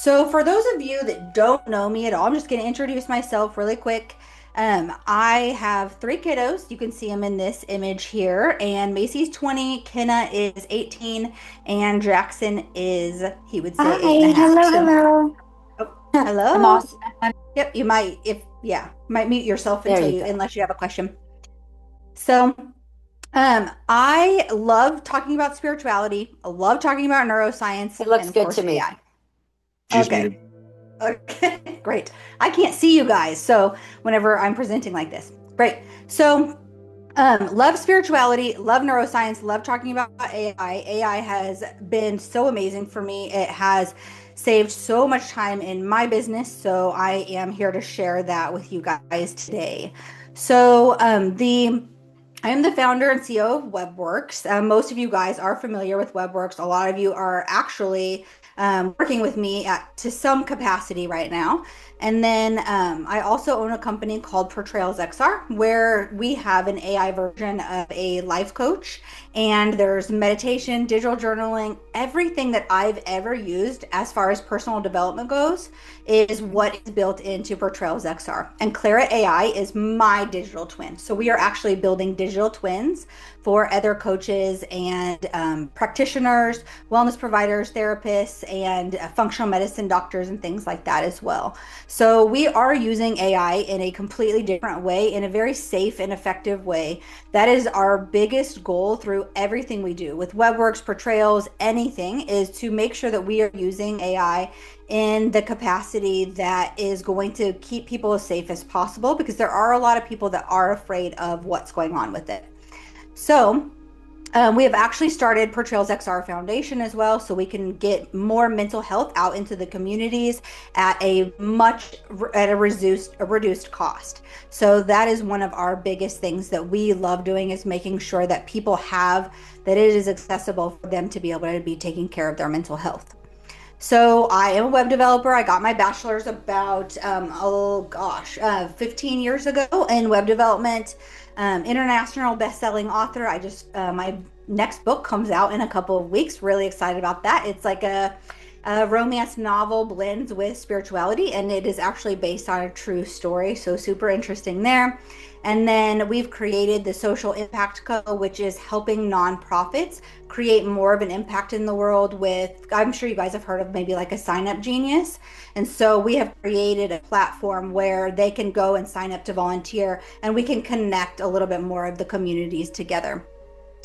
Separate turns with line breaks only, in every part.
So, for those of you that don't know me at all, I'm just going to introduce myself really quick. I have three kiddos. You can see them in this image here. And Macy's 20, Kenna is 18, and Jackson is, he would say, eight and a
Hi,
half.
hello,
So,
hello.
oh,
I'm
hello.
awesome.
Yep, you might, if, yeah, might mute yourself
There
until
you
you,
go.
unless you have a question. So, I love talking about spirituality. I love talking about neuroscience,
It looks
and of
good to
course,
me.
AI.
She's
Okay.
muted.
Okay, great. I can't see you guys, so whenever I'm presenting like this, great. So, love spirituality, love neuroscience, love talking about AI. AI has been so amazing for me. It has saved so much time in my business, so I am here to share that with you guys today. So, I am the founder and CEO of WebWorks. Most of you guys are familiar with WebWorks. A lot of you are actually working with me to some capacity right now. And then I also own a company called Portrayals XR, where we have an AI version of a life coach. And there's meditation, digital journaling, everything that I've ever used as far as personal development goes is what is built into Portrayals XR. And Clara AI is my digital twin. So we are actually building digital twins for other coaches and practitioners, wellness providers, therapists, and functional medicine doctors and things like that as well. So we are using AI in a completely different way, in a very safe and effective way. That is our biggest goal through everything we do with WebWorks, Portrayals, anything, is to make sure that we are using AI in the capacity that is going to keep people as safe as possible, because there are a lot of people that are afraid of what's going on with it. So, we have actually started Portrayals XR Foundation as well, so we can get more mental health out into the communities at a reduced cost. So that is one of our biggest things that we love doing, is making sure that people have that it is accessible for them to be able to be taking care of their mental health. So I am a web developer. I got my bachelor's about, 15 years ago in web development. International best-selling author. My next book comes out in a couple of weeks. Really excited about that. It's like a romance novel blends with spirituality, and it is actually based on a true story. So super interesting there. And then we've created the Social Impact Co., which is helping nonprofits create more of an impact in the world with, I'm sure you guys have heard of maybe like a sign up genius. And so we have created a platform where they can go and sign up to volunteer, and we can connect a little bit more of the communities together.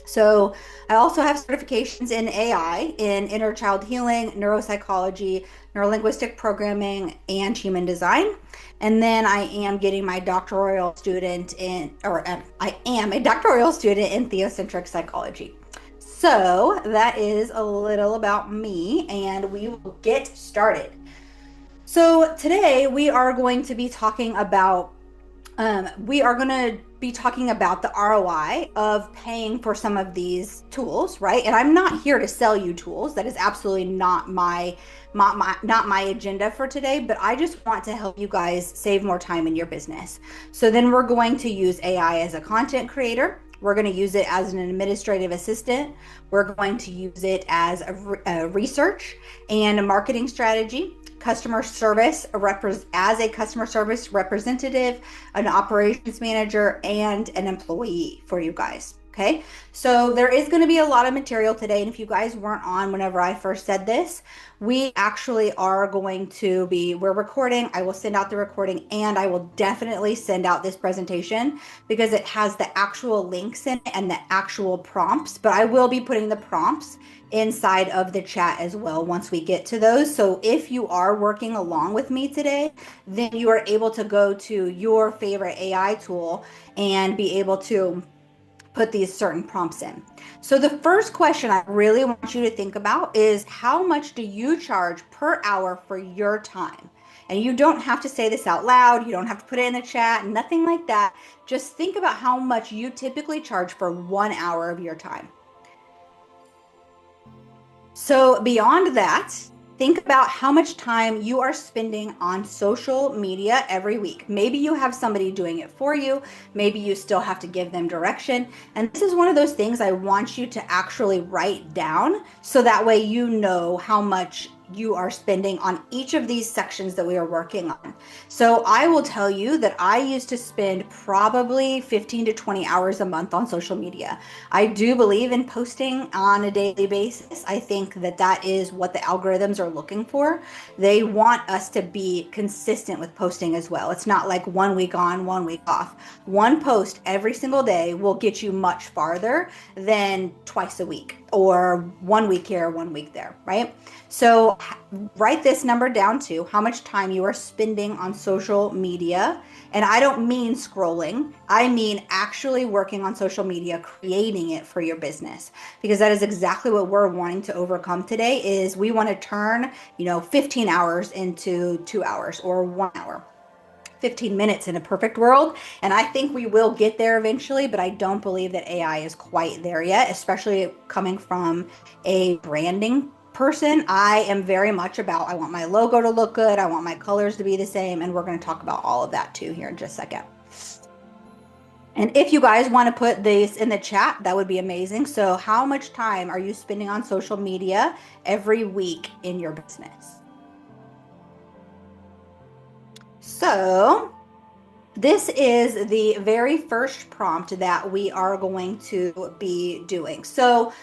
So I also have certifications in AI, in inner child healing, neuropsychology, neurolinguistic programming, and human design. And then I am getting my doctoral student in, or I am a doctoral student in theocentric psychology. So that is a little about me, and we will get started. So today we are going to be talking about the ROI of paying for some of these tools, right? And I'm not here to sell you tools. That is absolutely not my agenda for today, but I just want to help you guys save more time in your business. So then we're going to use AI as a content creator. We're going to use it as an administrative assistant. We're going to use it as a research and a marketing strategy, customer service as a customer service representative, an operations manager, and an employee for you guys. Okay, so there is going to be a lot of material today. And if you guys weren't on whenever I first said this, we actually are going to be, we're recording. I will send out the recording, and I will definitely send out this presentation because it has the actual links in it and the actual prompts. But I will be putting the prompts inside of the chat as well once we get to those. So if you are working along with me today, then you are able to go to your favorite AI tool and be able to put these certain prompts in. So the first question I really want you to think about is, how much do you charge per hour for your time? And you don't have to say this out loud. You don't have to put it in the chat, nothing like that. Just think about how much you typically charge for 1 hour of your time. So, beyond that, think about how much time you are spending on social media every week. Maybe you have somebody doing it for you. Maybe you still have to give them direction. And this is one of those things I want you to actually write down, so that way you know how much you are spending on each of these sections that we are working on. So I will tell you that I used to spend probably 15 to 20 hours a month on social media. I do believe in posting on a daily basis. I think that that is what the algorithms are looking for. They want us to be consistent with posting as well. It's not like 1 week on, 1 week off. One post every single day will get you much farther than twice a week or 1 week here, 1 week there, right? So write this number down to how much time you are spending on social media. And I don't mean scrolling. I mean actually working on social media, creating it for your business, because that is exactly what we're wanting to overcome today. Is we want to turn, 15 hours into 2 hours or 1 hour. 15 minutes in a perfect world. And I think we will get there eventually, but I don't believe that AI is quite there yet, especially coming from a branding person. I am very much about, I want my logo to look good. I want my colors to be the same. And we're going to talk about all of that too here in just a second. And if you guys want to put this in the chat, that would be amazing. So how much time are you spending on social media every week in your business? So this is the very first prompt that we are going to be doing. So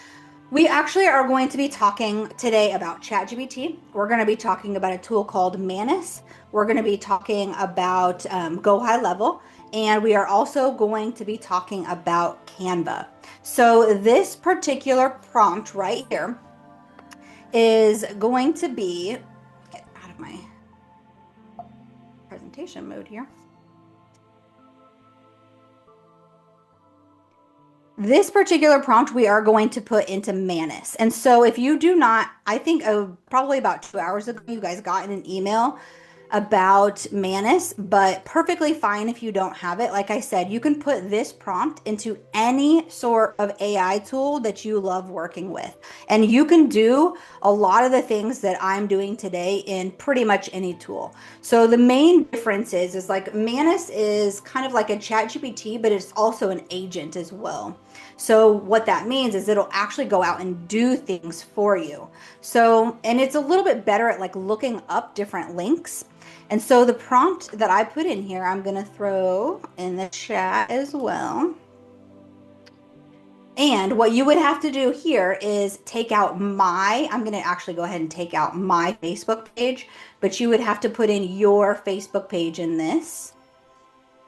we actually are going to be talking today about ChatGPT. We're going to be talking about a tool called Manus. We're going to be talking about Go High Level. And we are also going to be talking about Canva. So this particular prompt right here is going to be, get out of my presentation mode here. This particular prompt we are going to put into Manus. And so if you do not, I think probably about 2 hours ago, you guys got an email about Manus, but perfectly fine if you don't have it. Like I said, you can put this prompt into any sort of AI tool that you love working with. And you can do a lot of the things that I'm doing today in pretty much any tool. So the main difference is like Manus is kind of like a ChatGPT, but it's also an agent as well. So what that means is it'll actually go out and do things for you. So, and it's a little bit better at like looking up different links. And so the prompt that I put in here, I'm going to throw in the chat as well. And what you would have to do here is take out I'm going to actually go ahead and take out my Facebook page, but you would have to put in your Facebook page in this.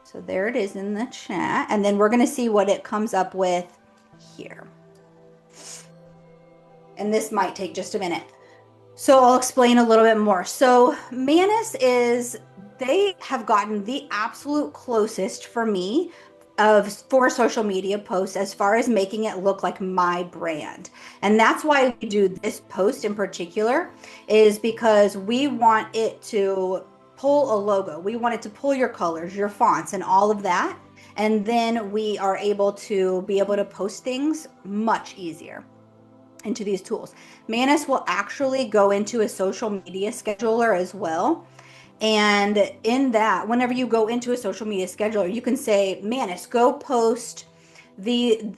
So there it is in the chat. And then we're going to see what it comes up with here. And this might take just a minute. So I'll explain a little bit more. So Manus they have gotten the absolute closest for me for social media posts as far as making it look like my brand. And that's why we do this post in particular, is because we want it to pull a logo. We want it to pull your colors, your fonts, and all of that. And then we are able to post things much easier into these tools. Manus will actually go into a social media scheduler as well. And in that, whenever you go into a social media scheduler, you can say, Manus, go post a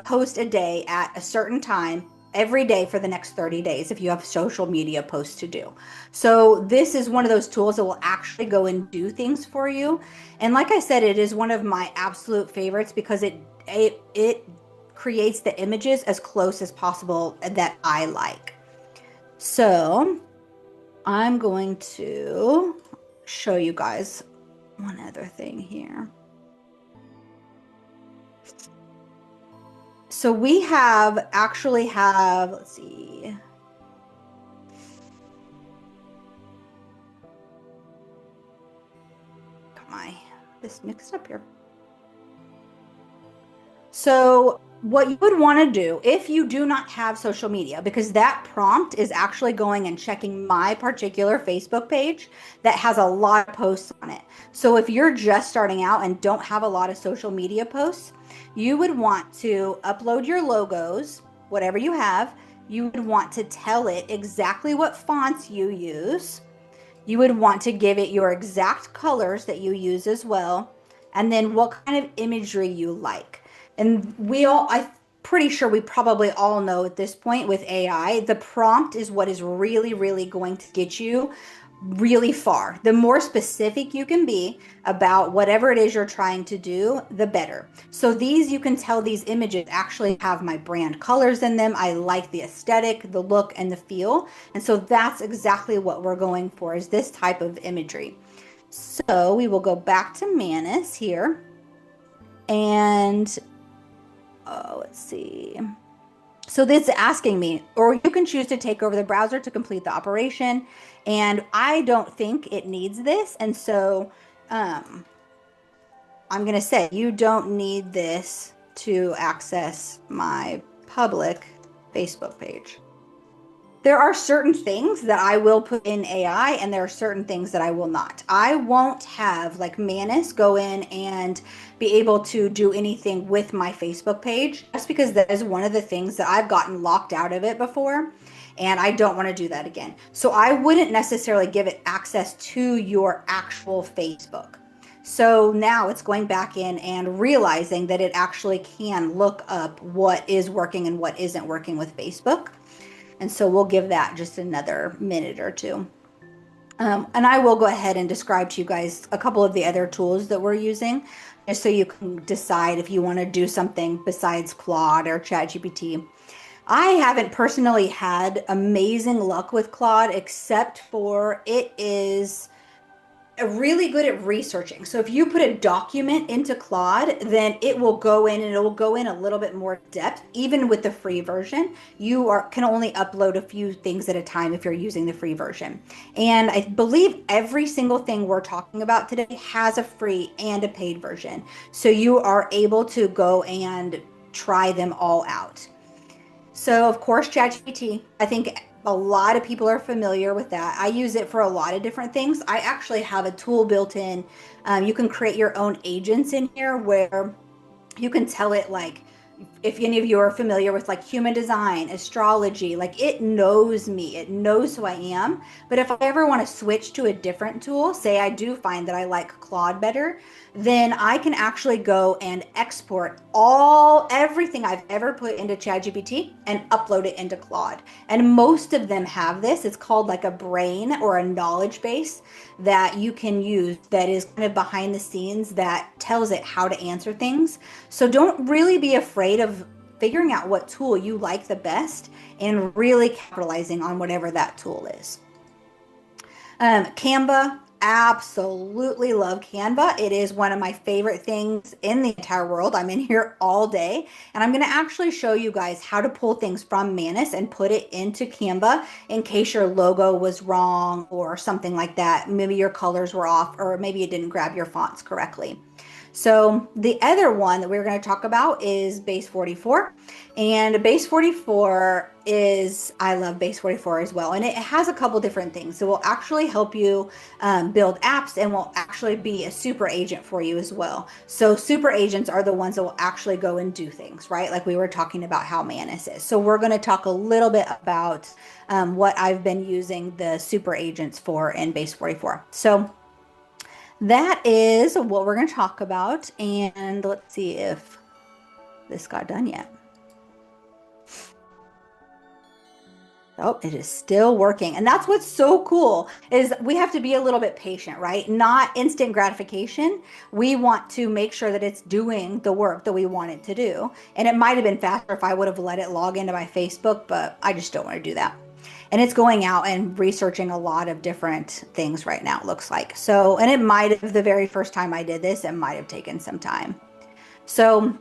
post a day at a certain time every day for the next 30 days if you have social media posts to do. So this is one of those tools that will actually go and do things for you. And like I said, it is one of my absolute favorites because it creates the images as close as possible that I like. So I'm going to show you guys one other thing here. So we actually have, let's see. Got this mixed up here. So what you would want to do if you do not have social media, because that prompt is actually going and checking my particular Facebook page that has a lot of posts on it. So if you're just starting out and don't have a lot of social media posts, you would want to upload your logos, whatever you have. You would want to tell it exactly what fonts you use. You would want to give it your exact colors that you use as well, and then what kind of imagery you like. And pretty sure we probably all know at this point with AI, the prompt is what is really, really going to get you really far. The more specific you can be about whatever it is you're trying to do, the better. So these, you can tell these images actually have my brand colors in them. I like the aesthetic, the look, and the feel. And so that's exactly what we're going for, is this type of imagery. So we will go back to Manus here. And let's see. So this is asking me, or you can choose to take over the browser to complete the operation. And I don't think it needs this. And so I'm going to say you don't need this to access my public Facebook page. There are certain things that I will put in AI, and there are certain things that I will not. I won't have like Manus go in and be able to do anything with my Facebook page, just because that is one of the things that I've gotten locked out of it before, and I don't want to do that again. So I wouldn't necessarily give it access to your actual Facebook. So now it's going back in and realizing that it actually can look up what is working and what isn't working with Facebook. And so we'll give that just another minute or two. And I will go ahead and describe to you guys a couple of the other tools that we're using, just so you can decide if you want to do something besides Claude or ChatGPT. I haven't personally had amazing luck with Claude, except for it is really good at researching. So if you put a document into Claude, then it will go in and it will go in a little bit more depth. Even with the free version, you can only upload a few things at a time if you're using the free version. And I believe every single thing we're talking about today has a free and a paid version. So you are able to go and try them all out. So of course, ChatGPT, I think a lot of people are familiar with that. I use it for a lot of different things. I actually have a tool built in. You can create your own agents in here where you can tell it, like, if any of you are familiar with like human design, astrology, like it knows me, it knows who I am. But if I ever want to switch to a different tool, say I do find that I like Claude better, then I can actually go and export everything I've ever put into ChatGPT and upload it into Claude. And most of them have this. It's called like a brain or a knowledge base that you can use, that is kind of behind the scenes, that tells it how to answer things. So don't really be afraid of figuring out what tool you like the best and really capitalizing on whatever that tool is. Canva, absolutely love Canva. It is one of my favorite things in the entire world. I'm in here all day, and I'm going to actually show you guys how to pull things from Manus and put it into Canva in case your logo was wrong or something like that. Maybe your colors were off, or maybe you didn't grab your fonts correctly. So the other one that we're going to talk about is Base 44. And Base 44 is, I love Base 44 as well. And it has a couple different things. It will actually help you build apps, and will actually be a super agent for you as well. So super agents are the ones that will actually go and do things, right? Like we were talking about how Manus is. So we're going to talk a little bit about what I've been using the super agents for in Base 44. So that is what we're going to talk about. And let's see if this got done yet. Oh, it is still working. And that's what's so cool, is we have to be a little bit patient, right? Not instant gratification. We want to make sure that it's doing the work that we want it to do. And it might have been faster if I would have let it log into my Facebook, but I just don't want to do that. And it's going out and researching a lot of different things right now, it looks like. So, and it might have, the very first time I did this, it might have taken some time. So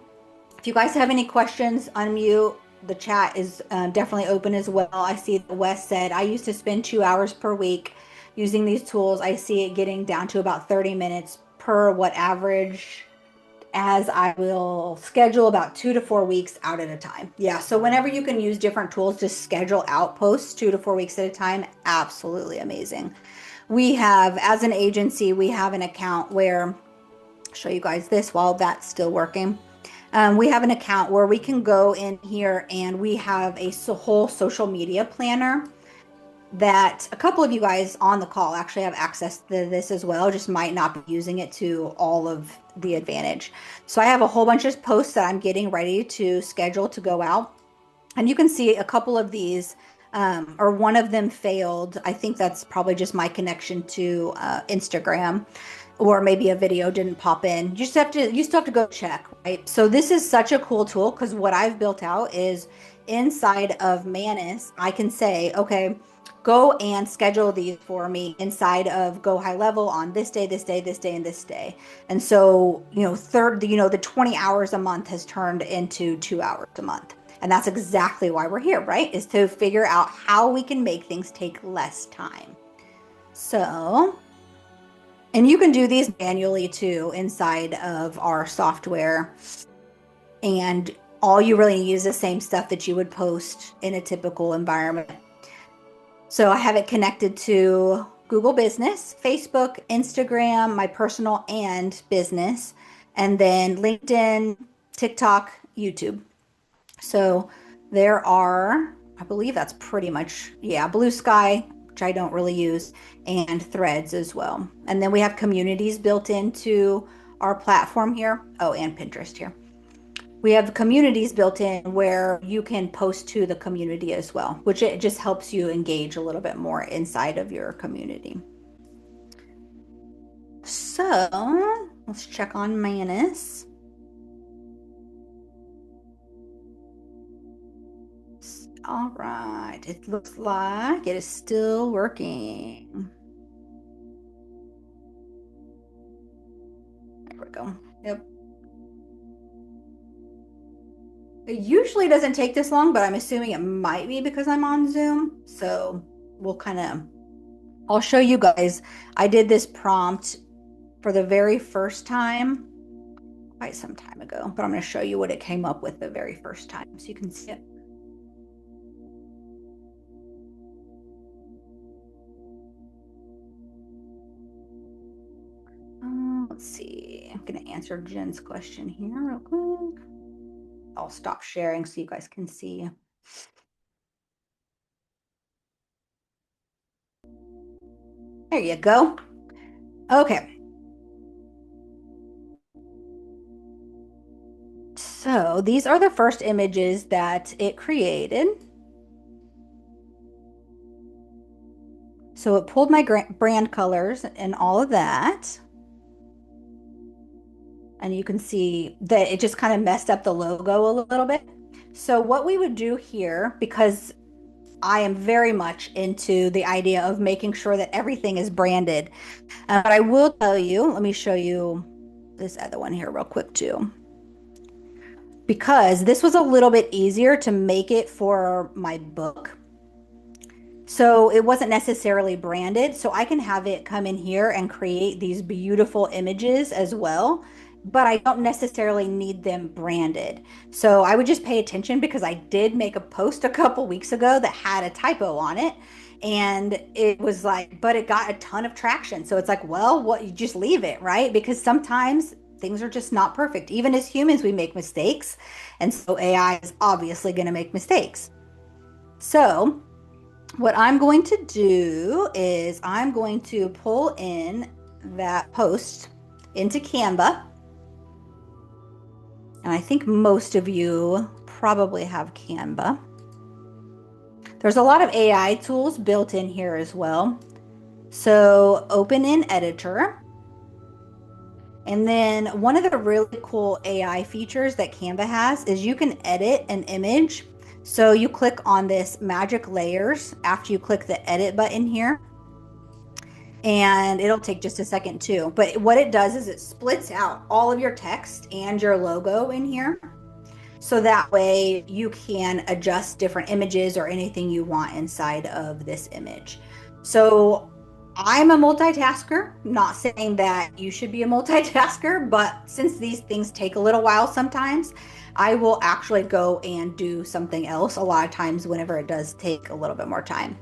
if you guys have any questions, unmute. The chat is definitely open as well. I see that Wes said, I used to spend 2 hours per week using these tools. I see it getting down to about 30 minutes per what average, as I will schedule about 2 to 4 weeks out at a time. Yeah, so whenever you can use different tools to schedule out posts 2 to 4 weeks at a time, absolutely amazing. We have, as an agency, we have an account where, I'll show you guys this while that's still working. We have an account where we can go in here and we have a whole social media planner that a couple of you guys on the call actually have access to this as well, just might not be using it to all of the advantage. So I have a whole bunch of posts that I'm getting ready to schedule to go out. And you can see a couple of these, or one of them failed. I think that's probably just my connection to Instagram, or maybe a video didn't pop in. You still have to go check, right? So this is such a cool tool because what I've built out is inside of Manus, I can say, okay, go and schedule these for me inside of Go High Level on this day, this day, this day, and this day. And so, the 20 hours a month has turned into 2 hours a month. And that's exactly why we're here, right? Is to figure out how we can make things take less time. So, and you can do these manually too inside of our software. And all you really need is the same stuff that you would post in a typical environment. So I have it connected to Google Business, Facebook, Instagram, my personal and business, and then LinkedIn, TikTok, YouTube. So there are, I believe that's pretty much, Blue Sky, which I don't really use, and Threads as well. And then we have communities built into our platform here. Oh, and Pinterest here. We have communities built in where you can post to the community as well, which it just helps you engage a little bit more inside of your community. So let's check on Manus. All right, it looks like it is still working. There we go. Yep. It usually doesn't take this long, but I'm assuming it might be because I'm on Zoom. So I'll show you guys. I did this prompt for the very first time quite some time ago, but I'm going to show you what it came up with the very first time so you can see it. Let's see. I'm going to answer Jen's question here real quick. I'll stop sharing so you guys can see. There you go. Okay. So these are the first images that it created. So it pulled my brand colors and all of that. And you can see that it just kind of messed up the logo a little bit. So what we would do here, because I am very much into the idea of making sure that everything is branded. But I will tell you, let me show you this other one here real quick too. Because this was a little bit easier to make it for my book. So it wasn't necessarily branded. So I can have it come in here and create these beautiful images as well, but I don't necessarily need them branded. So I would just pay attention because I did make a post a couple weeks ago that had a typo on it. And it was like, but it got a ton of traction. So it's like, well, what, you just leave it, right? Because sometimes things are just not perfect. Even as humans, we make mistakes. And so AI is obviously going to make mistakes. So what I'm going to do is I'm going to pull in that post into Canva. And I think most of you probably have Canva. There's a lot of AI tools built in here as well. So open in editor. And then one of the really cool AI features that Canva has is you can edit an image. So you click on this magic layers after you click the edit button here. And it'll take just a second too. But what it does is it splits out all of your text and your logo in here. So that way you can adjust different images or anything you want inside of this image. So I'm a multitasker, not saying that you should be a multitasker, but since these things take a little while sometimes, I will actually go and do something else a lot of times whenever it does take a little bit more time.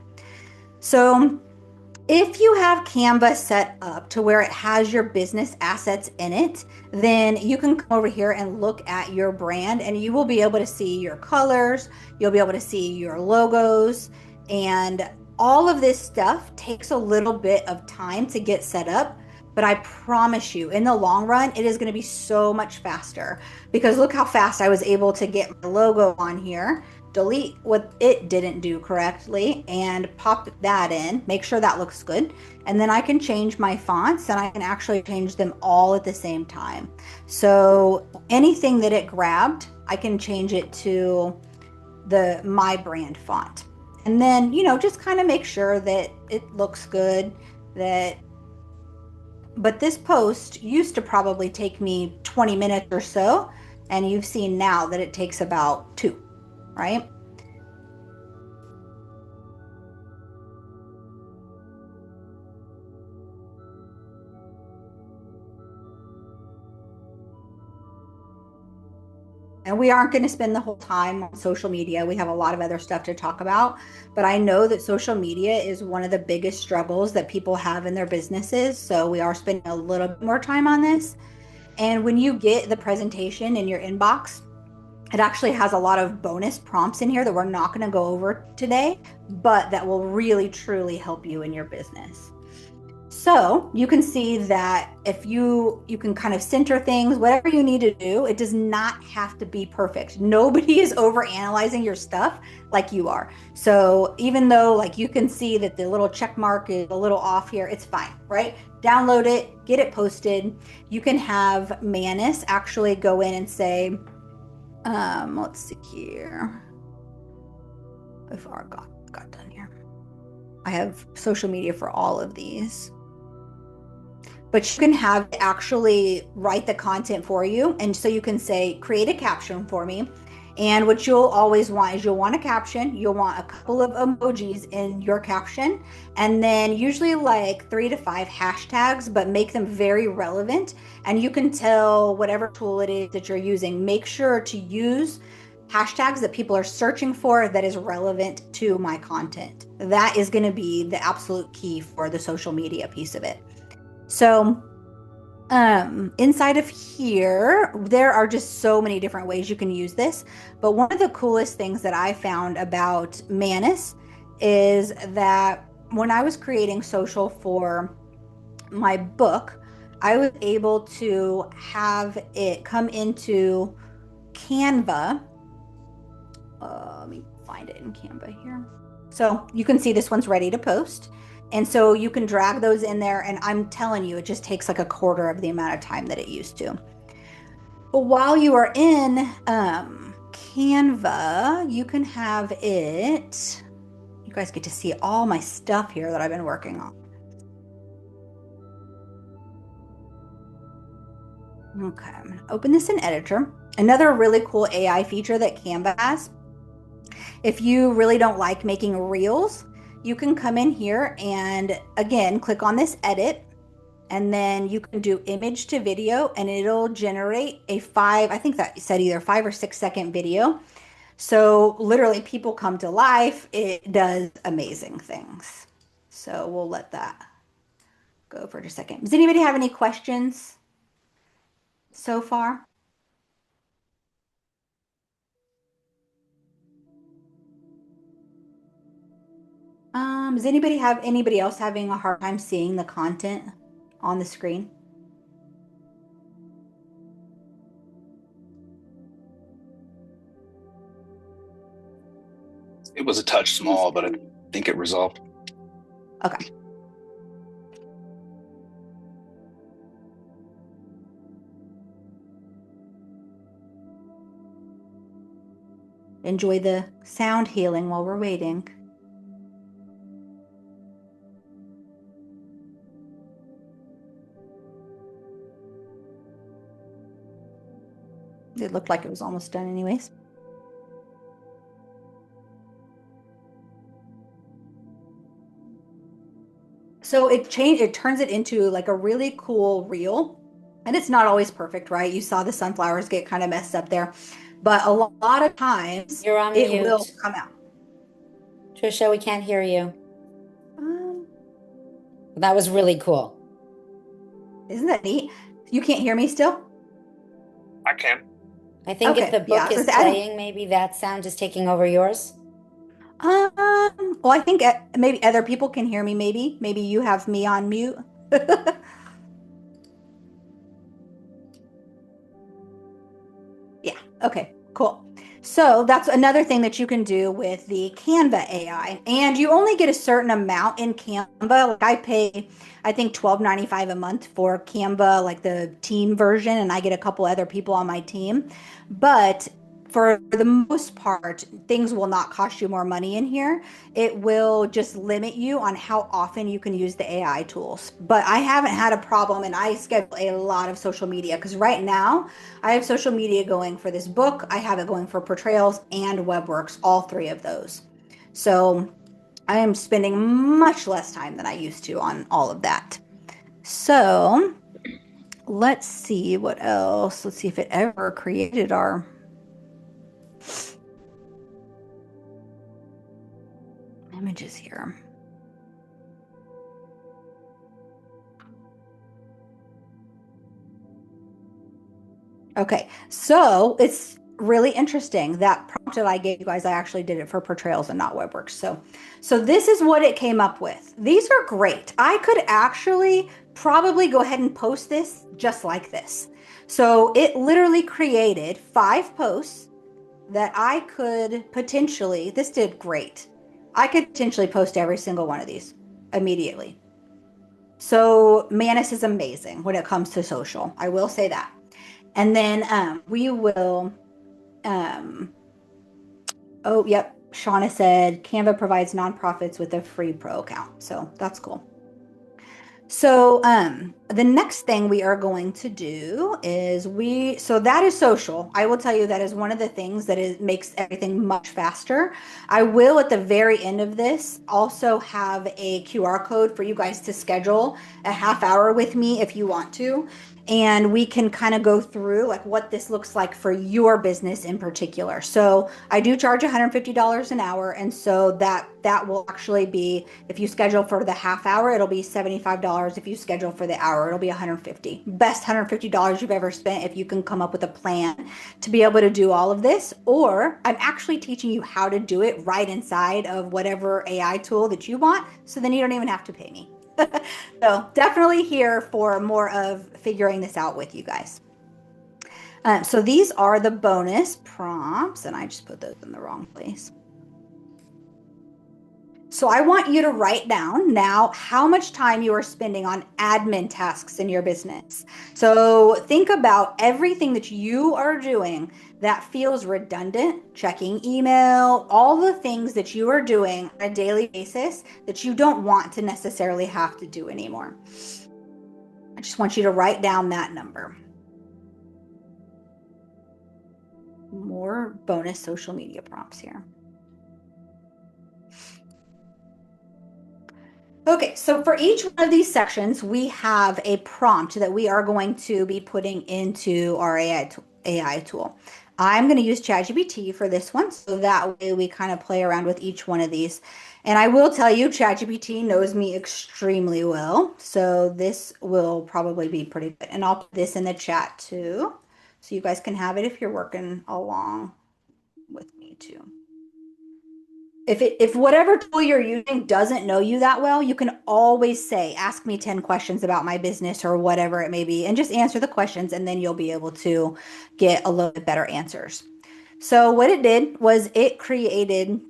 So if you have Canva set up to where it has your business assets in it, then you can come over here and look at your brand and you will be able to see your colors, you'll be able to see your logos, and All of this stuff takes a little bit of time to get set up, but I promise you, in the long run, it is going to be so much faster because look how fast I was able to get my logo on here, delete what it didn't do correctly, and pop that in, make sure that looks good. And then I can change my fonts and I can actually change them all at the same time. So anything that it grabbed, I can change it to the my brand font. And then, just kind of make sure that it looks good, that but this post used to probably take me 20 minutes or so, and you've seen now that it takes about 2, right? And we aren't going to spend the whole time on social media. We have a lot of other stuff to talk about. But I know that social media is one of the biggest struggles that people have in their businesses. So we are spending a little bit more time on this. And when you get the presentation in your inbox, it actually has a lot of bonus prompts in here that we're not going to go over today, but that will really, truly help you in your business. So you can see that if you can kind of center things, whatever you need to do, it does not have to be perfect. Nobody is over analyzing your stuff like you are. So even though like you can see that the little check mark is a little off here, it's fine, right? Download it, get it posted. You can have Manus actually go in and say, let's see here. Before I got done here. I have social media for all of these. But you can have it actually write the content for you. And so you can say, create a caption for me. And what you'll always want is you'll want a caption. You'll want a couple of emojis in your caption. And then usually like 3 to 5 hashtags, but make them very relevant. And you can tell whatever tool it is that you're using, make sure to use hashtags that people are searching for that is relevant to my content. That is going to be the absolute key for the social media piece of it. So inside of here, there are just so many different ways you can use this. But one of the coolest things that I found about Manus is that when I was creating social for my book, I was able to have it come into Canva. Let me find it in Canva here. So you can see this one's ready to post. And so you can drag those in there. And I'm telling you, it just takes like a quarter of the amount of time that it used to. But while you are in Canva, you can have it. You guys get to see all my stuff here that I've been working on. Okay, I'm going to open this in Editor. Another really cool AI feature that Canva has. If you really don't like making reels, you can come in here and again, click on this edit, and then you can do image to video and it'll generate a 5, I think that said either 5 or 6 second video. So literally people come to life. It does amazing things. So we'll let that go for just a second. Does anybody have any questions so far? Does anybody else having a hard time seeing the content on the screen?
It was a touch small, but I think it resolved.
Okay. Enjoy the sound healing while we're waiting. It looked like it was almost done anyways. So it turns it into like a really cool reel. And it's not always perfect, right? You saw the sunflowers get kind of messed up there. But a lot of times
You're on
it
mute.
will come out.
Trisha, we can't hear you.
Um,
That was really cool.
Isn't that neat? You can't hear me still?
I can.
I think if
Okay,
the book
yeah,
is
I don't-
playing, maybe that sound is taking over yours.
Well, I think maybe other people can hear me. Maybe you have me on mute. Yeah. Okay, cool. So that's another thing that you can do with the Canva AI. And you only get a certain amount in Canva. Like I pay, I think $12.95 a month for Canva, like the team version, and I get a couple other people on my team. But for the most part, things will not cost you more money in here. It will just limit you on how often you can use the AI tools. But I haven't had a problem, and I schedule a lot of social media because right now I have social media going for this book. I have it going for Portrayals and WebWorks, all three of those. So I am spending much less time than I used to on all of that. So let's see what else. Let's see if it ever created our images here. Okay, so it's really interesting that prompt that I gave you guys. I actually did it for Portrayals and not WebWorks. So this is what it came up with. These are great. I could actually probably go ahead and post this just like this. So it literally created 5 posts that I could potentially. This did great. I could potentially post every single one of these immediately. So Manus is amazing when it comes to social. I will say that. And then we will, um, oh, yep. Shauna said Canva provides nonprofits with a free pro account. So that's cool. So the next thing we are going to do is so that is social. I will tell you that is one of the things that makes everything much faster. I will at the very end of this also have a QR code for you guys to schedule a half hour with me if you want to. And we can kind of go through like what this looks like for your business in particular. So I do charge $150 an hour. And so that will actually be, if you schedule for the half hour, it'll be $75. If you schedule for the hour, it'll be $150. Best $150 you've ever spent if you can come up with a plan to be able to do all of this. Or I'm actually teaching you how to do it right inside of whatever AI tool that you want. So then you don't even have to pay me. So definitely here for more of figuring this out with you guys. So these are the bonus prompts, and I just put those in the wrong place. So I want you to write down now how much time you are spending on admin tasks in your business. So think about everything that you are doing that feels redundant, checking email, all the things that you are doing on a daily basis that you don't want to necessarily have to do anymore. I just want you to write down that number. More bonus social media prompts here. Okay, so for each one of these sections, we have a prompt that we are going to be putting into our AI tool. I'm going to use ChatGPT for this one, so that way we kind of play around with each one of these. And I will tell you, ChatGPT knows me extremely well, so this will probably be pretty good. And I'll put this in the chat too, so you guys can have it if you're working along with me too. If whatever tool you're using doesn't know you that well, you can always say, ask me 10 questions about my business or whatever it may be, and just answer the questions, and then you'll be able to get a little bit better answers. So what it did was it created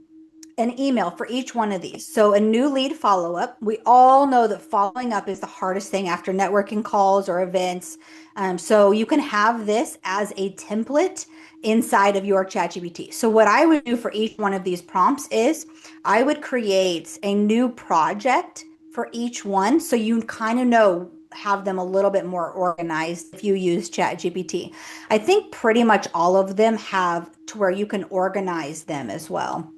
an email for each one of these. So a new lead follow-up. We all know that following up is the hardest thing after networking calls or events. So you can have this as a template inside of your ChatGPT. So what I would do for each one of these prompts is I would create a new project for each one. So you kind of know, have them a little bit more organized if you use ChatGPT. I think pretty much all of them have to where you can organize them as well.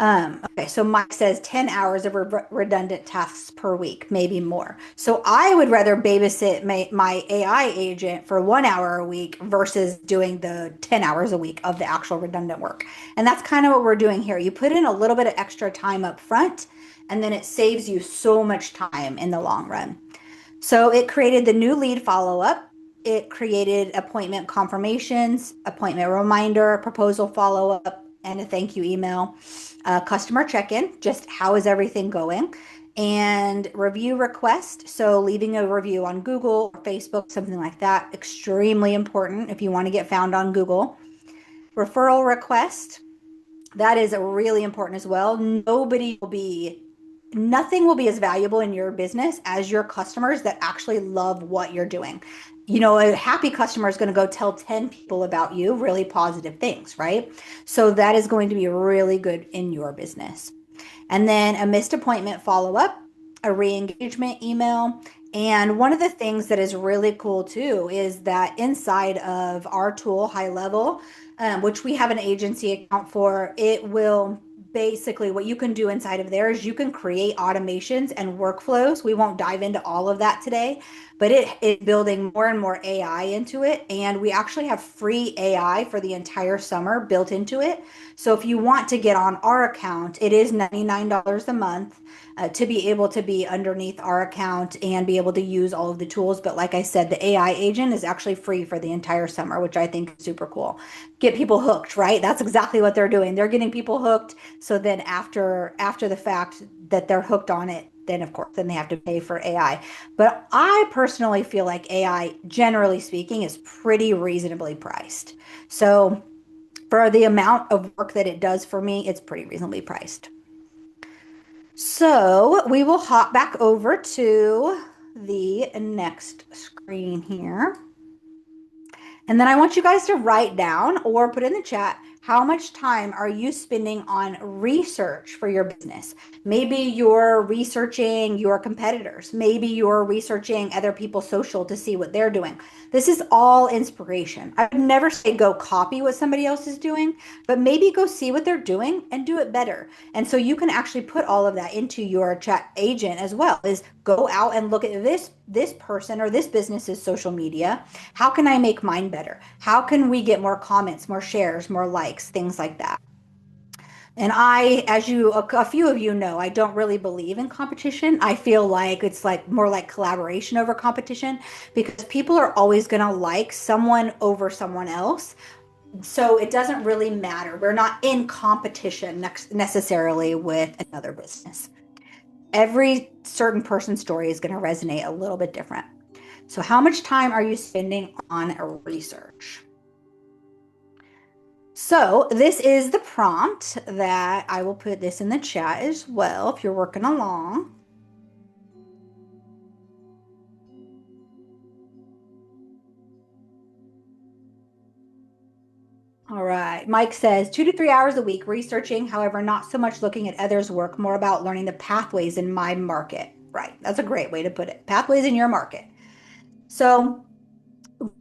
Okay, so Mike says 10 hours of redundant tasks per week, maybe more. So I would rather babysit my AI agent for 1 hour a week versus doing the 10 hours a week of the actual redundant work. And that's kind of what we're doing here. You put in a little bit of extra time up front, and then it saves you so much time in the long run. So it created the new lead follow-up. It created appointment confirmations, appointment reminder, proposal follow-up, and a thank you email, customer check-in, just how is everything going, and review request. So leaving a review on Google or Facebook, something like that, extremely important if you want to get found on Google. Referral request, that is really important as well. Nothing will be as valuable in your business as your customers that actually love what you're doing. A happy customer is going to go tell 10 people about you, really positive things, right? So that is going to be really good in your business. And then a missed appointment follow up, a re engagement email. And one of the things that is really cool too is that inside of our tool, High Level, which we have an agency account for, it will basically what you can do inside of there is you can create automations and workflows. We won't dive into all of that today, but it is building more and more AI into it. And we actually have free AI for the entire summer built into it. So if you want to get on our account, it is $99 a month to be able to be underneath our account and be able to use all of the tools. But like I said, the AI agent is actually free for the entire summer, which I think is super cool. Get people hooked, right? That's exactly what they're doing. They're getting people hooked. So then after the fact that they're hooked on it, then of course, then they have to pay for AI. But I personally feel like AI, generally speaking, is pretty reasonably priced. So for the amount of work that it does for me, it's pretty reasonably priced. So we will hop back over to the next screen here. And then I want you guys to write down or put in the chat, how much time are you spending on research for your business? Maybe you're researching your competitors. Maybe you're researching other people's social to see what they're doing. This is all inspiration. I would never say go copy what somebody else is doing, but maybe go see what they're doing and do it better. And so you can actually put all of that into your chat agent as well, is go out and look at this person or this business's social media. How can I make mine better? How can we get more comments, more shares, more likes, things like that? And a few of you know, I don't really believe in competition. I feel like it's like more like collaboration over competition because people are always going to like someone over someone else. So it doesn't really matter. We're not in competition necessarily with another business. Every certain person's story is going to resonate a little bit different. So how much time are you spending on research? So this is the prompt that I will put this in the chat as well if you're working along. All right. Mike says 2 to 3 hours a week researching, however, not so much looking at others' work, more about learning the pathways in my market. Right. That's a great way to put it. Pathways in your market. So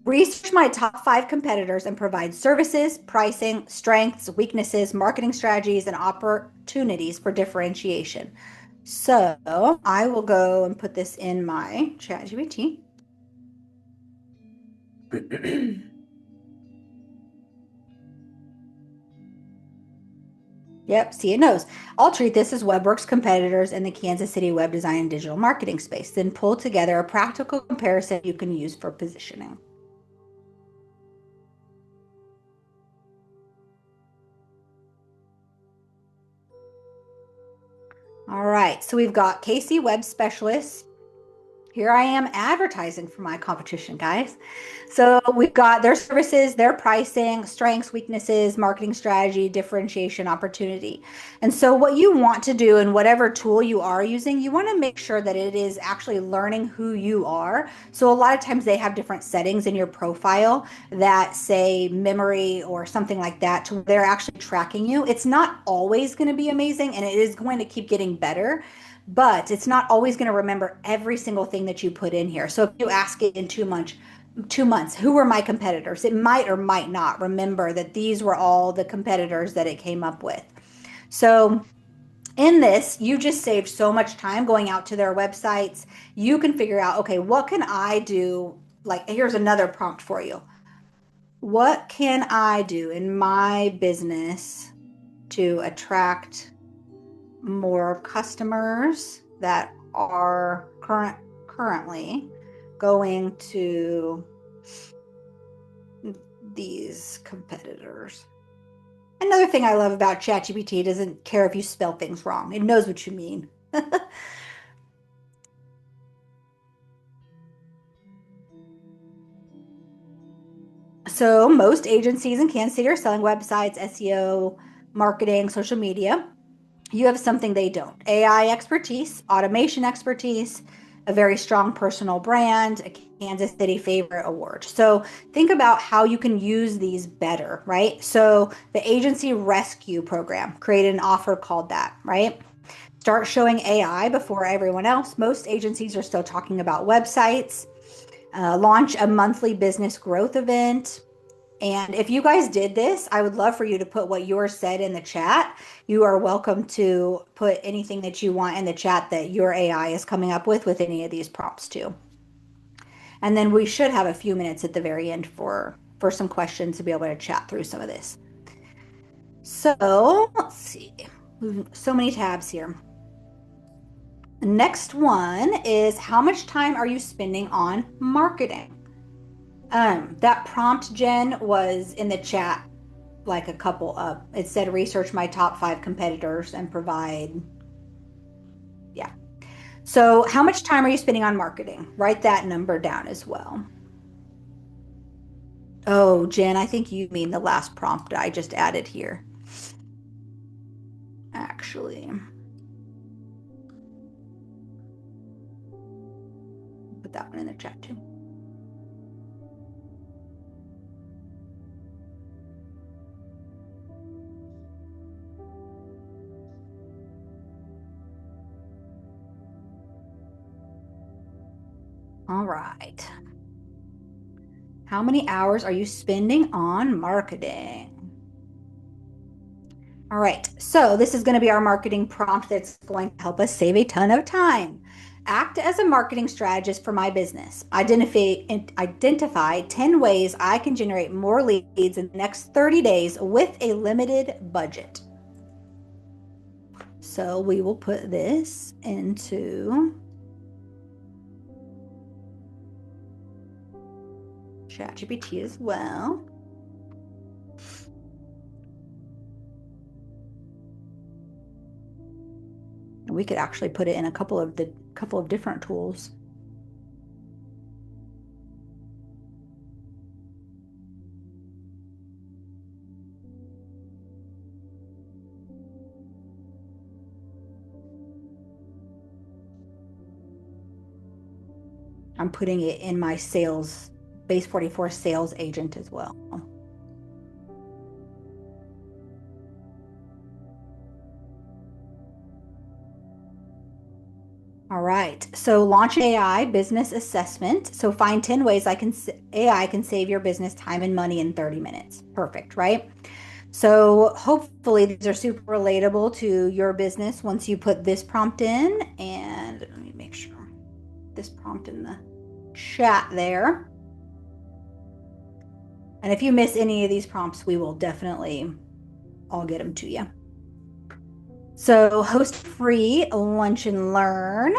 research my top 5 competitors and provide services, pricing, strengths, weaknesses, marketing strategies, and opportunities for differentiation. So I will go and put this in my ChatGPT. Yep, see, it knows. I'll treat this as WebWorks competitors in the Kansas City web design and digital marketing space, then pull together a practical comparison you can use for positioning. All right, so we've got Casey Web Specialist. Here I am advertising for my competition, guys. So we've got their services, their pricing, strengths, weaknesses, marketing strategy, differentiation, opportunity. And so what you want to do in whatever tool you are using, you want to make sure that it is actually learning who you are. So a lot of times they have different settings in your profile that say memory or something like that to where they're actually tracking you. It's not always going to be amazing and it is going to keep getting better, but it's not always going to remember every single thing that you put in here. So if you ask it in 2 months, who were my competitors? It might or might not remember that these were all the competitors that it came up with. So in this, you just saved so much time going out to their websites. You can figure out, okay, what can I do? Like, here's another prompt for you. What can I do in my business to attract more customers that are currently going to these competitors? Another thing I love about ChatGPT, it doesn't care if you spell things wrong. It knows what you mean. So most agencies in Kansas City are selling websites, SEO, marketing, social media. You have something they don't. AI expertise, automation expertise, a very strong personal brand, a Kansas City favorite award. So think about how you can use these better, right? So the agency rescue program created an offer called that, right? Start showing AI before everyone else. Most agencies are still talking about websites. Launch a monthly business growth event. And if you guys did this, I would love for you to put what yours said in the chat. You are welcome to put anything that you want in the chat that your AI is coming up with any of these prompts too. And then we should have a few minutes at the very end for some questions to be able to chat through some of this. So let's see, so many tabs here. Next one is how much time are you spending on marketing? That prompt, Jen, was in the chat like a couple up. It said research my top 5 competitors and provide. Yeah. So how much time are you spending on marketing? Write that number down as well. Oh, Jen, I think you mean the last prompt I just added here. Actually, put that one in the chat too. All right. How many hours are you spending on marketing? All right, so this is going to be our marketing prompt that's going to help us save a ton of time. Act as a marketing strategist for my business. Identify 10 ways I can generate more leads in the next 30 days with a limited budget. So we will put this into ChatGPT as well. We could actually put it in a couple of different tools. I'm putting it in my sales, Base 44 sales agent as well. All right, so launch AI business assessment. So find 10 ways AI can save your business time and money in 30 minutes. Perfect, right? So hopefully these are super relatable to your business once you put this prompt in. And let me make sure this prompt in the chat there. And if you miss any of these prompts, we will definitely all get them to you. So host free lunch and learn,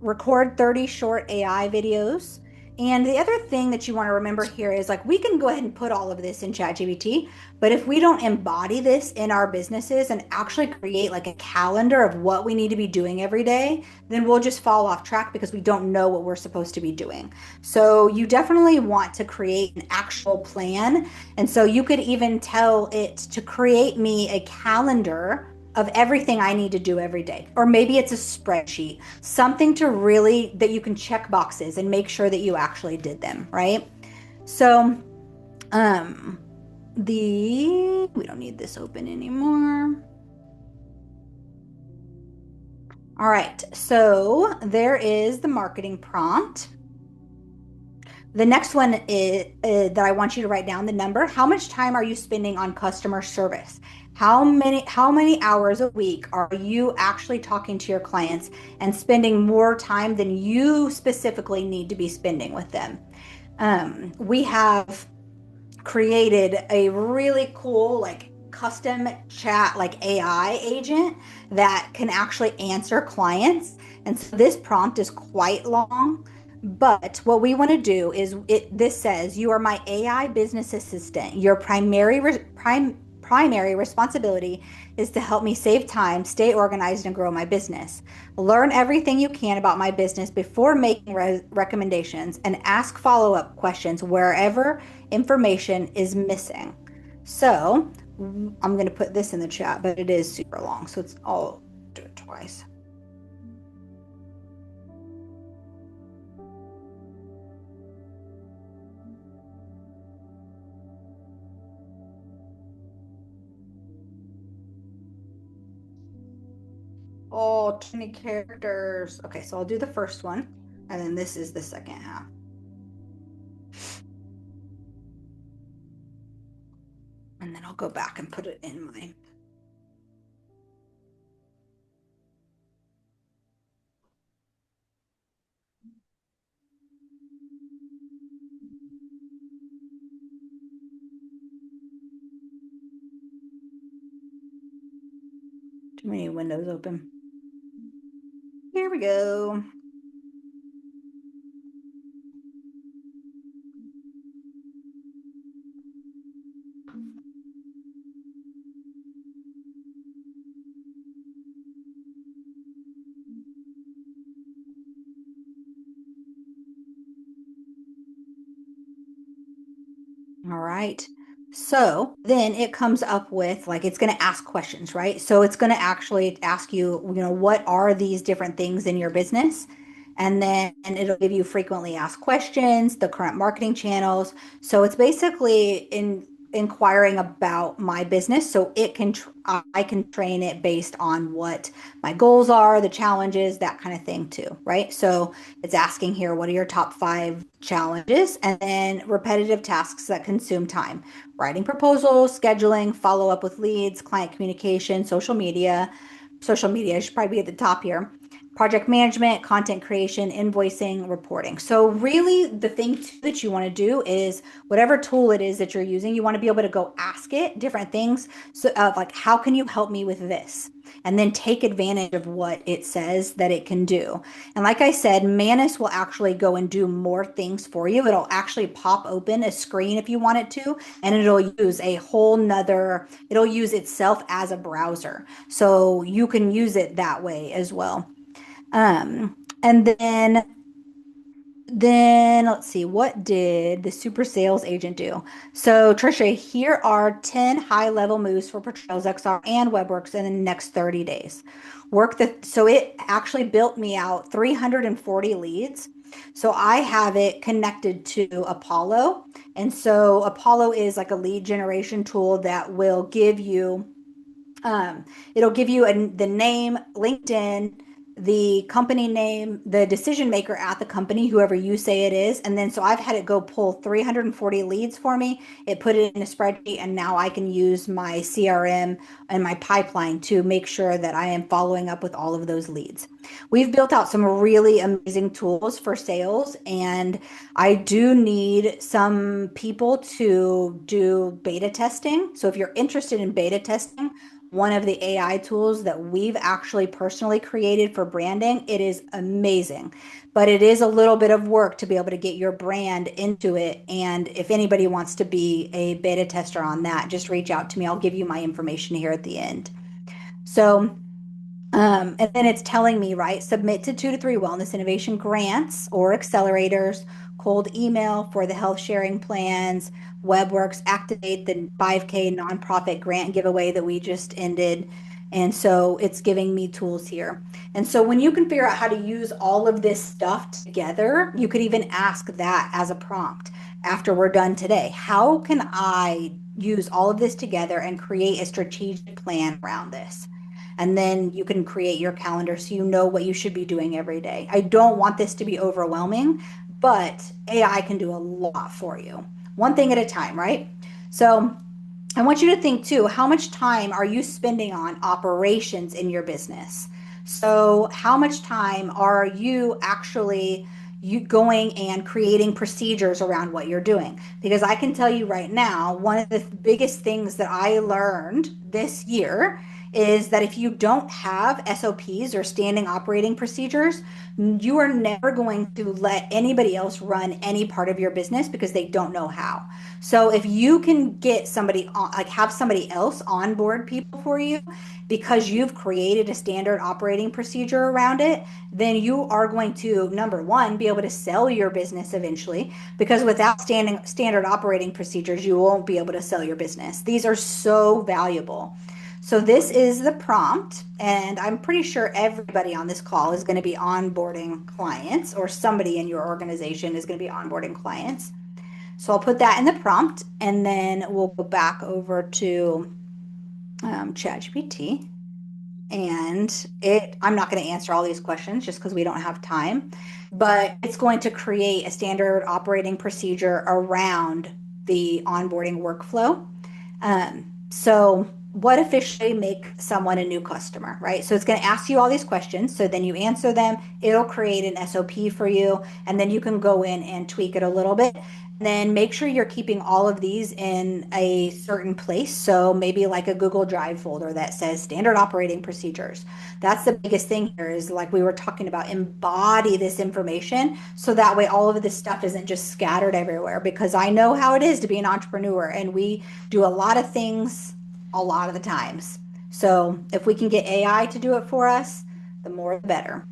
record 30 short AI videos. And the other thing that you want to remember here is like we can go ahead and put all of this in ChatGPT, but if we don't embody this in our businesses and actually create like a calendar of what we need to be doing every day, then we'll just fall off track because we don't know what we're supposed to be doing. So you definitely want to create an actual plan. And so you could even tell it to create me a calendar of everything I need to do every day. Or maybe it's a spreadsheet, something to really, that you can check boxes and make sure that you actually did them, right? So, we don't need this open anymore. All right, so there is the marketing prompt. The next one is that I want you to write down the number. How much time are you spending on customer service? How many hours a week are you actually talking to your clients and spending more time than you specifically need to be spending with them? We have created a really cool like custom chat like AI agent that can actually answer clients. And so this prompt is quite long. But what we want to do is this says you are my AI business assistant. Your primary responsibility is to help me save time, stay organized, and grow my business. Learn everything you can about my business before making recommendations and ask follow-up questions wherever information is missing. So I'm going to put this in the chat, but it is super long, so I'll do it twice. Oh, 20 characters. Okay, so I'll do the first one, and then this is the second half. And then I'll go back and put it in my. Too many windows open. Here we go. All right. So then it comes up with like it's going to ask questions, right? So it's going to actually ask you, what are these different things in your business? And then it'll give you frequently asked questions, the current marketing channels. So it's basically inquiring about my business so I can train it based on what my goals are, the challenges, that kind of thing too, right? So it's asking here, what are your top 5 challenges? And then repetitive tasks that consume time: writing proposals, scheduling, follow up with leads, client communication, social media. Social media should probably be at the top here. Project management, content creation, invoicing, reporting. So really the thing that you want to do is whatever tool it is that you're using, you want to be able to go ask it different things. So like, how can you help me with this? And then take advantage of what it says that it can do. And like I said, Manus will actually go and do more things for you. It'll actually pop open a screen if you want it to, and it'll use itself as a browser. So you can use it that way as well. And then let's see, what did the super sales agent do? So Trisha, here are 10 high level moves for Portrayals XR and WebWorks in the next 30 days. So it actually built me out 340 leads. So I have it connected to Apollo. And so Apollo is like a lead generation tool that will give you it'll give you the name, LinkedIn, the company name, the decision maker at the company, whoever you say it is. And then so I've had it go pull 340 leads for me. It put it in a spreadsheet, and now I can use my CRM and my pipeline to make sure that I am following up with all of those leads. We've built out some really amazing tools for sales, and I do need some people to do beta testing. So if you're interested in beta testing, one of the AI tools that we've actually personally created for branding, it is amazing, but it is a little bit of work to be able to get your brand into it. And if anybody wants to be a beta tester on that, just reach out to me. I'll give you my information here at the end. So, and then it's telling me, right, submit to 2 to 3 wellness innovation grants or accelerators, cold email for the health sharing plans, WebWorks, activate the 5K nonprofit grant giveaway that we just ended. And so it's giving me tools here. And so when you can figure out how to use all of this stuff together, you could even ask that as a prompt after we're done today. How can I use all of this together and create a strategic plan around this? And then you can create your calendar so you know what you should be doing every day. I don't want this to be overwhelming, but AI can do a lot for you. One thing at a time, right? So I want you to think too, how much time are you spending on operations in your business? So how much time are you actually going and creating procedures around what you're doing? Because I can tell you right now, one of the biggest things that I learned this year is that if you don't have SOPs or standing operating procedures, you are never going to let anybody else run any part of your business because they don't know how. So if you can get somebody on, like have somebody else onboard people for you because you've created a standard operating procedure around it, then you are going to, number one, be able to sell your business eventually, because without standard operating procedures, you won't be able to sell your business. These are so valuable. So this is the prompt, and I'm pretty sure everybody on this call is going to be onboarding clients, or somebody in your organization is going to be onboarding clients. So I'll put that in the prompt, and then we'll go back over to ChatGPT. And I'm not going to answer all these questions just because we don't have time, but it's going to create a standard operating procedure around the onboarding workflow. So what officially make someone a new customer, right? So it's going to ask you all these questions. So then you answer them, it'll create an SOP for you, and then you can go in and tweak it a little bit. And then make sure you're keeping all of these in a certain place. So maybe like a Google Drive folder that says standard operating procedures. That's the biggest thing here, is like we were talking about, embody this information so that way all of this stuff isn't just scattered everywhere, because I know how it is to be an entrepreneur and we do a lot of things a lot of the times. So if we can get AI to do it for us, the more the better.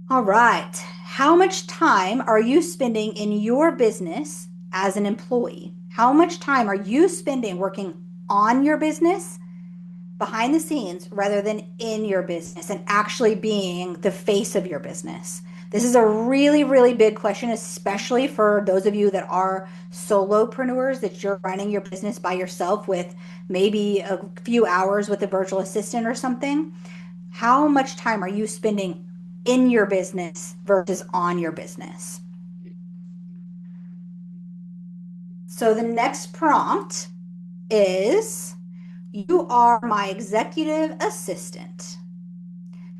All right. How much time are you spending in your business as an employee? How much time are you spending working on your business behind the scenes rather than in your business and actually being the face of your business? This is a really, really big question, especially for those of you that are solopreneurs, that you're running your business by yourself with maybe a few hours with a virtual assistant or something. How much time are you spending in your business versus on your business? So the next prompt is, you are my executive assistant.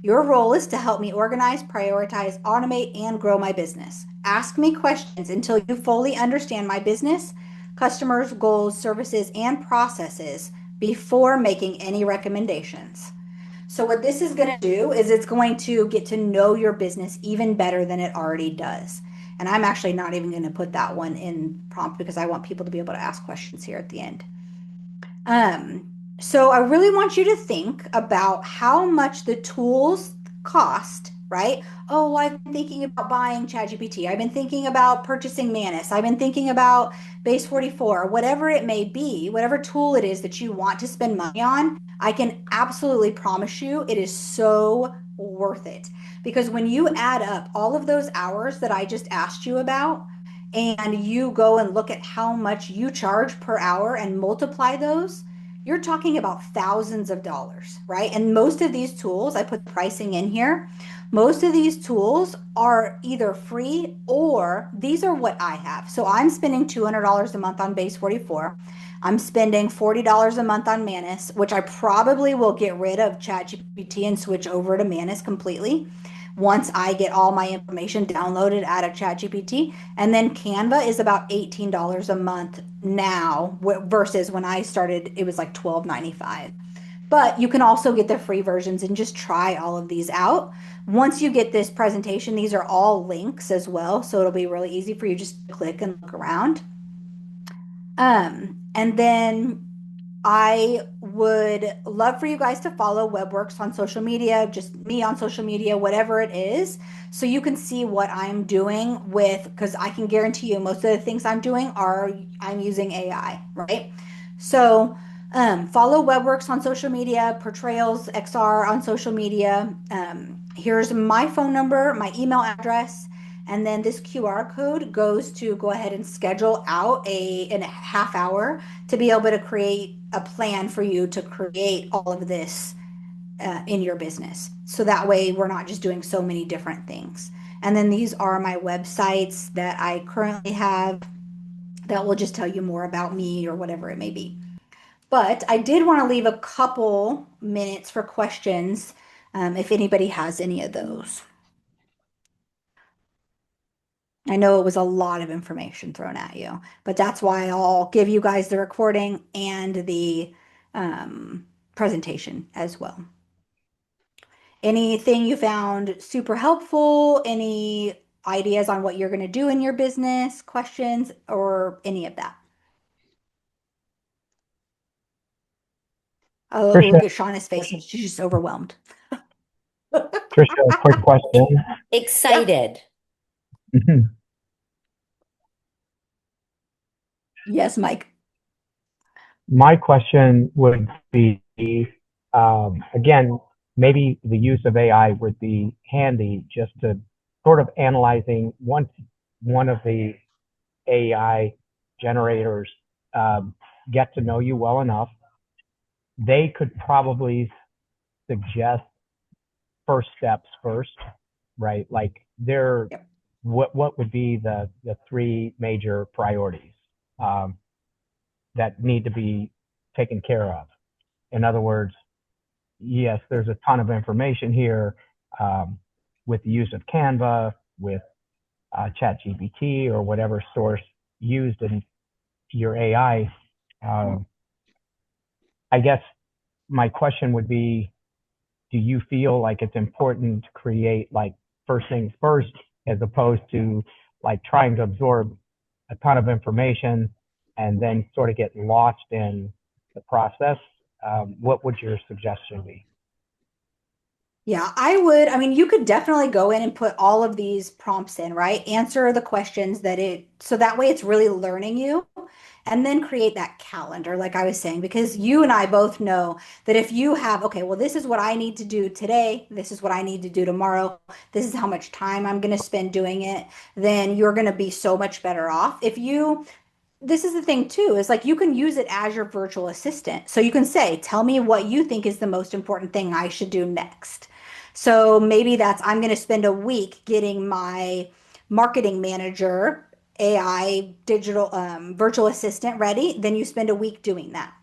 Your role is to help me organize, prioritize, automate, and grow my business. Ask me questions until you fully understand my business, customers, goals, services, and processes before making any recommendations. So what this is going to do is it's going to get to know your business even better than it already does. And I'm actually not even going to put that one in prompt because I want people to be able to ask questions here at the end. So I really want you to think about how much the tools cost, right? Oh, I've been thinking about buying ChatGPT. I've been thinking about purchasing Manus. I've been thinking about Base 44, whatever it may be, whatever tool it is that you want to spend money on. I can absolutely promise you it is so worth it. Because when you add up all of those hours that I just asked you about, and you go and look at how much you charge per hour and multiply those, you're talking about thousands of dollars, right? And most of these tools, I put pricing in here, most of these tools are either free or these are what I have. So I'm spending $200 a month on Base 44. I'm spending $40 a month on Manus, which I probably will get rid of ChatGPT and switch over to Manus completely once I get all my information downloaded out of ChatGPT. And then Canva is about $18 a month now versus when I started, it was like $12.95. But you can also get the free versions and just try all of these out. Once you get this presentation, these are all links as well. So it'll be really easy for you just to click and look around. And then I would love for you guys to follow WebWorks on social media, just me on social media, whatever it is, so you can see what I'm doing with, because I can guarantee you most of the things I'm doing I'm using AI, right? So follow WebWorks on social media, Portrayals XR on social media. Here's my phone number, my email address. And then this QR code goes to go ahead and schedule out in a half hour to be able to create a plan for you to create all of this in your business. So that way we're not just doing so many different things. And then these are my websites that I currently have that will just tell you more about me or whatever it may be. But I did want to leave a couple minutes for questions if anybody has any of those. I know it was a lot of information thrown at you, but that's why I'll give you guys the recording and the presentation as well. Anything you found super helpful? Any ideas on what you're going to do in your business, questions, or any of that? Oh,
Trisha,
look at Shauna's face. She's just overwhelmed.
Trisha, a quick question.
Excited.
Mhm.
Yes, Mike.
My question would be, again, maybe the use of AI would be handy just to sort of analyzing once one of the AI generators get to know you well enough, they could probably suggest first steps first, right? Like
Yep.
what would be the three major priorities that need to be taken care of? In other words, yes, there's a ton of information here with the use of Canva, with ChatGPT or whatever source used in your AI. I guess my question would be, do you feel like it's important to create like first things first as opposed to like trying to absorb a ton of information and then sort of get lost in the process? What would your suggestion be?
Yeah, I would. I mean, you could definitely go in and put all of these prompts in, right? Answer the questions so that way it's really learning you. And then create that calendar, like I was saying, because you and I both know that if you have, okay, well, this is what I need to do today, this is what I need to do tomorrow, this is how much time I'm going to spend doing it, then you're going to be so much better off. This is the thing too, is like you can use it as your virtual assistant. So you can say, tell me what you think is the most important thing I should do next. So maybe I'm going to spend a week getting my marketing manager, AI, digital virtual assistant ready. Then you spend a week doing that.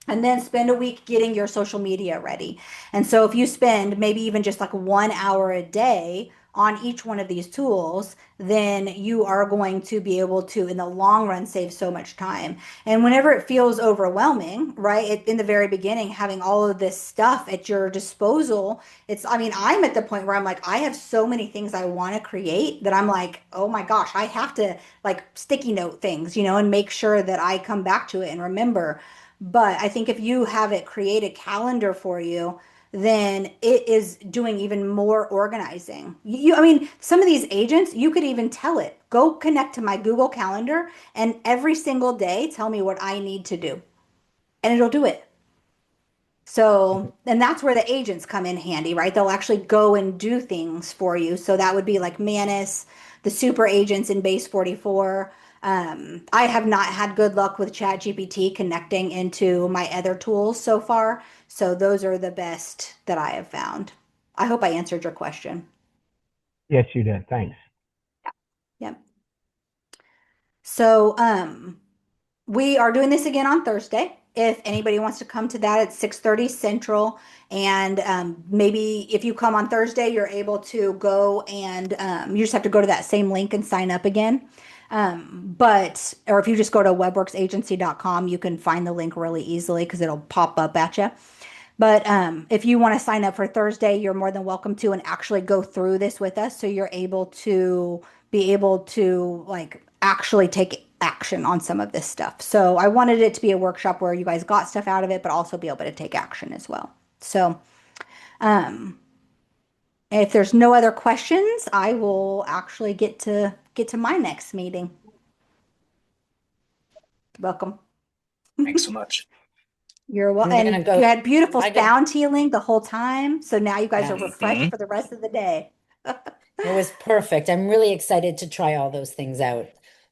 And then spend a week getting your social media ready. And so if you spend maybe even just like 1 hour a day on each one of these tools, then you are going to be able to, in the long run, save so much time. And whenever it feels overwhelming, right, in the very beginning, having all of this stuff at your disposal, I mean, I'm at the point where I'm like, I have so many things I want to create that I'm like, oh my gosh, I have to like sticky note things, and make sure that I come back to it and remember. But I think if you have it create a calendar for you, then it is doing even more organizing. I mean, some of these agents, you could even tell it, go connect to my Google Calendar and every single day tell me what I need to do. And it'll do it. So, and that's where the agents come in handy, right? They'll actually go and do things for you. So that would be like Manus, the super agents in Base 44. I have not had good luck with ChatGPT connecting into my other tools so far. So those are the best that I have found. I hope I answered your question.
Yes, you did. Thanks.
Yep. So, we are doing this again on Thursday. If anybody wants to come to that at 6:30 Central, and maybe if you come on Thursday, you're able to go and you just have to go to that same link and sign up again. Or if you just go to webworksagency.com, you can find the link really easily because it'll pop up at you. But if you want to sign up for Thursday, you're more than welcome to and actually go through this with us so you're able to be able to like actually take action on some of this stuff. So I wanted it to be a workshop where you guys got stuff out of it, but also be able to take action as well. So if there's no other questions, I will actually get to my next meeting. Welcome.
Thanks so much.
You're welcome.
I'm gonna
And
go.
you had beautiful
I go.
sound healing the whole time. So now you guys are
Yes,
refreshed
Mhm.
for the rest of the day.
it was perfect. I'm really excited to try all those things out.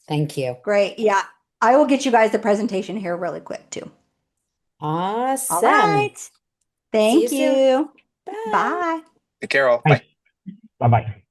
Thank you.
Great. Yeah. I will get you guys the presentation here really quick too. All
Awesome.
right.
See you
Thank
soon.
you.
Bye.
Bye.
Take care, all. Bye.
Thanks. Bye bye.